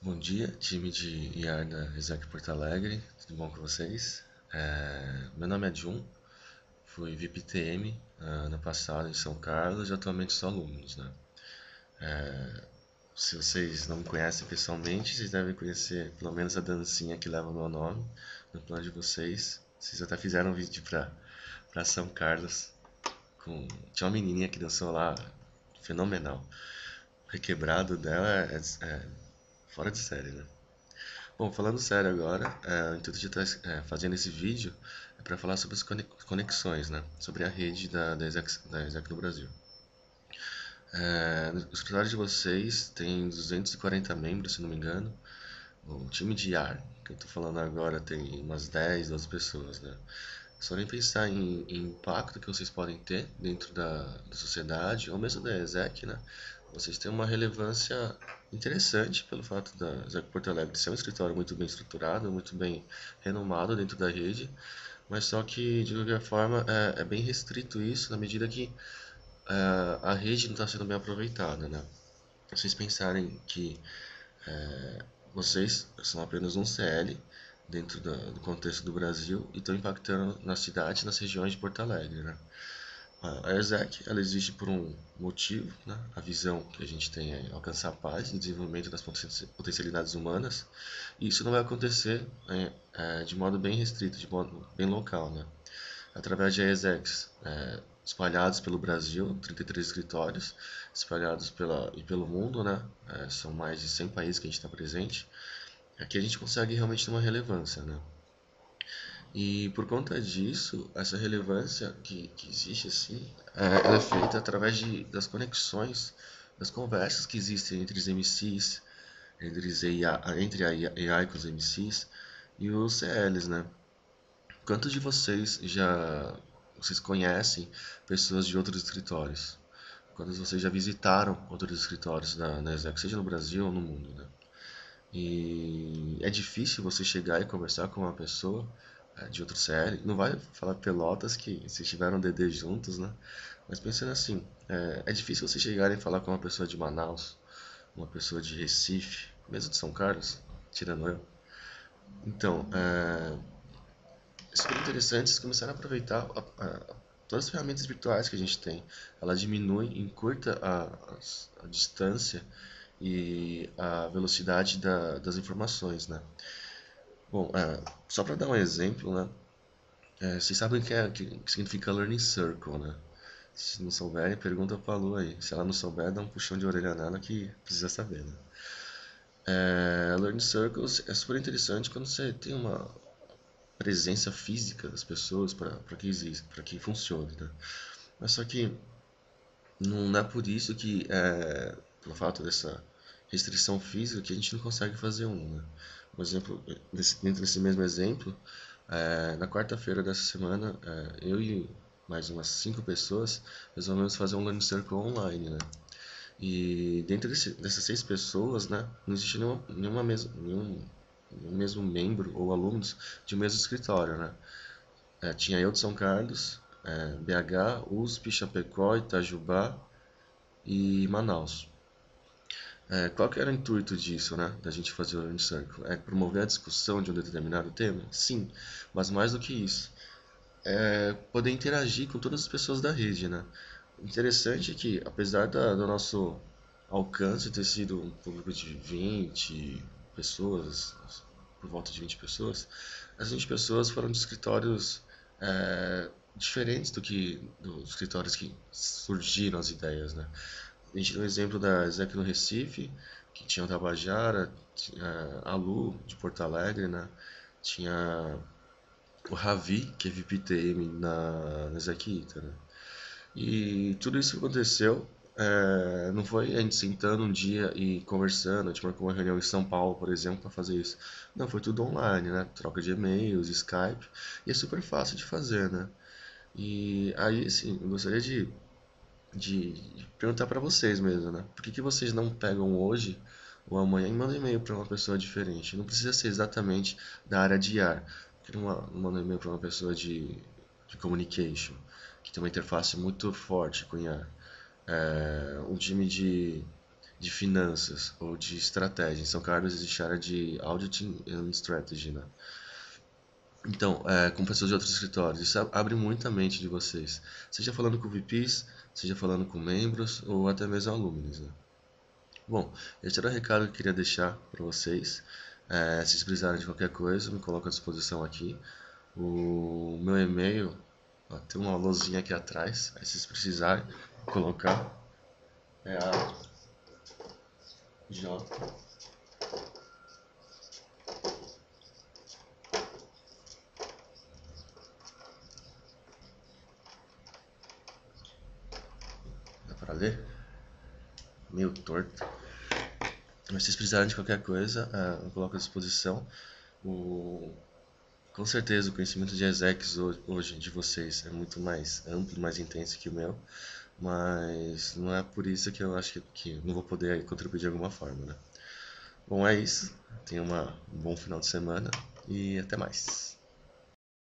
Bom dia, time de IAR da Exec Porto Alegre, tudo bom com vocês? Meu nome é Jun, fui VPTM ano passado em São Carlos e atualmente sou alunos, né? Se vocês não me conhecem pessoalmente, vocês devem conhecer pelo menos a dancinha que leva o meu nome no plano de vocês. Vocês até fizeram um vídeo pra São Carlos, tinha uma menininha que dançou lá, fenomenal. O requebrado dela é fora de série, né? Bom, falando sério agora, o intuito de estar fazendo esse vídeo é para falar sobre as conexões, né? Sobre a rede da ESEC no Brasil. O escritório de vocês tem 240 membros, se não me engano. O time de IAR, que eu estou falando agora, tem umas 10, 12 pessoas, né? Só nem pensar em impacto que vocês podem ter dentro da sociedade, ou mesmo da ESEC, né? Vocês têm uma relevância interessante pelo fato da ESEC Porto Alegre ser um escritório muito bem estruturado, muito bem renomado dentro da rede, mas só que, de qualquer forma, é bem restrito isso na medida que a rede não está sendo bem aproveitada, né? Se vocês pensarem que vocês são apenas um CL dentro do contexto do Brasil e estão impactando na cidade, nas regiões de Porto Alegre, né? A ESEC, ela existe por um motivo, né? A visão que a gente tem é alcançar a paz e desenvolvimento das potencialidades humanas, e isso não vai acontecer de modo bem restrito, de modo bem local, né? Através de ESECs espalhados pelo Brasil, 33 escritórios, espalhados pelo mundo, né? São mais de 100 países que a gente está presente. Aqui a gente consegue realmente ter uma relevância, né? E por conta disso, essa relevância que existe assim, ela é feita através das conexões, das conversas que existem entre os MCs, entre a AI com os MCs e os CLs, né? Quantos de vocês conhecem pessoas de outros escritórios? Quantos de vocês já visitaram outros escritórios da ESEC, seja no Brasil ou no mundo, né? E é difícil você chegar e conversar com uma pessoa de outro CL. Não vai falar Pelotas que se tiveram DD juntos, né? Mas pensando assim, é difícil você chegar e falar com uma pessoa de Manaus, uma pessoa de Recife, mesmo de São Carlos, tirando eu. Então, é super interessante vocês começarem a aproveitar todas as ferramentas virtuais que a gente tem. Ela diminui, encurta a distância e a velocidade das informações, né? Bom, só para dar um exemplo, né? Vocês sabem que significa Learning Circle, né? Se não souberem, pergunta pra Lu aí. Se ela não souber, dá um puxão de orelha nela que precisa saber, né? Learning Circles é super interessante quando você tem uma presença física das pessoas para que exista, para que funcione, né? Mas só que não é por isso que, pelo fato dessa restrição física, que a gente não consegue fazer um, né? Um exemplo, dentro desse mesmo exemplo, na quarta-feira dessa semana, eu e mais umas 5 pessoas resolvemos fazer um Learning Circle online, né? E dentro dessas 6 pessoas, né, não existe nenhum mesmo membro ou alunos de um mesmo escritório, né? Tinha eu de São Carlos, BH, USP, Chapecó, Itajubá e Manaus. Qual que era o intuito disso, né, da gente fazer o Learning Circle? É promover a discussão de um determinado tema? Sim, mas mais do que isso, poder interagir com todas as pessoas da rede, né? Interessante é que, apesar do nosso alcance ter sido um público de 20 pessoas, por volta de 20 pessoas, as 20 pessoas foram de escritórios diferentes dos escritórios que surgiram as ideias, né? A gente tem o exemplo da Exec no Recife, que tinha o Tabajara, tinha a Lu de Porto Alegre, né? Tinha o Ravi, que é VPTM na Zequita, né? E tudo isso que aconteceu não foi a gente sentando um dia e conversando, a gente marcou uma reunião em São Paulo, por exemplo, para fazer isso. Não, foi tudo online, né? Troca de e-mails, Skype, e é super fácil de fazer, né? E aí, assim, eu gostaria de perguntar para vocês mesmo, né? Por que vocês não pegam hoje ou amanhã e mandam e-mail para uma pessoa diferente? Não precisa ser exatamente da área de IR. Por que não manda e-mail para uma pessoa de communication, que tem uma interface muito forte com IR? Um time de de finanças ou de estratégia. Em São Carlos existe a área de Auditing and Strategy, né? Então, com pessoas de outros escritórios, isso abre muito a mente de vocês. Seja falando com VPs, seja falando com membros ou até mesmo alunos, né? Bom, esse era o recado que eu queria deixar para vocês. Se vocês precisarem de qualquer coisa, me coloco à disposição aqui. O meu e-mail, ó, tem uma luzinha aqui atrás, aí se vocês precisarem colocar, é a J. Dá para ler? Meio torto. Mas se vocês precisarem de qualquer coisa, eu coloco à disposição. O, com certeza o conhecimento de execs hoje de vocês é muito mais amplo, mais intenso que o meu, mas não é por isso que eu acho que não vou poder aí contribuir de alguma forma, né? Bom, é isso. Tenha um bom final de semana e até mais.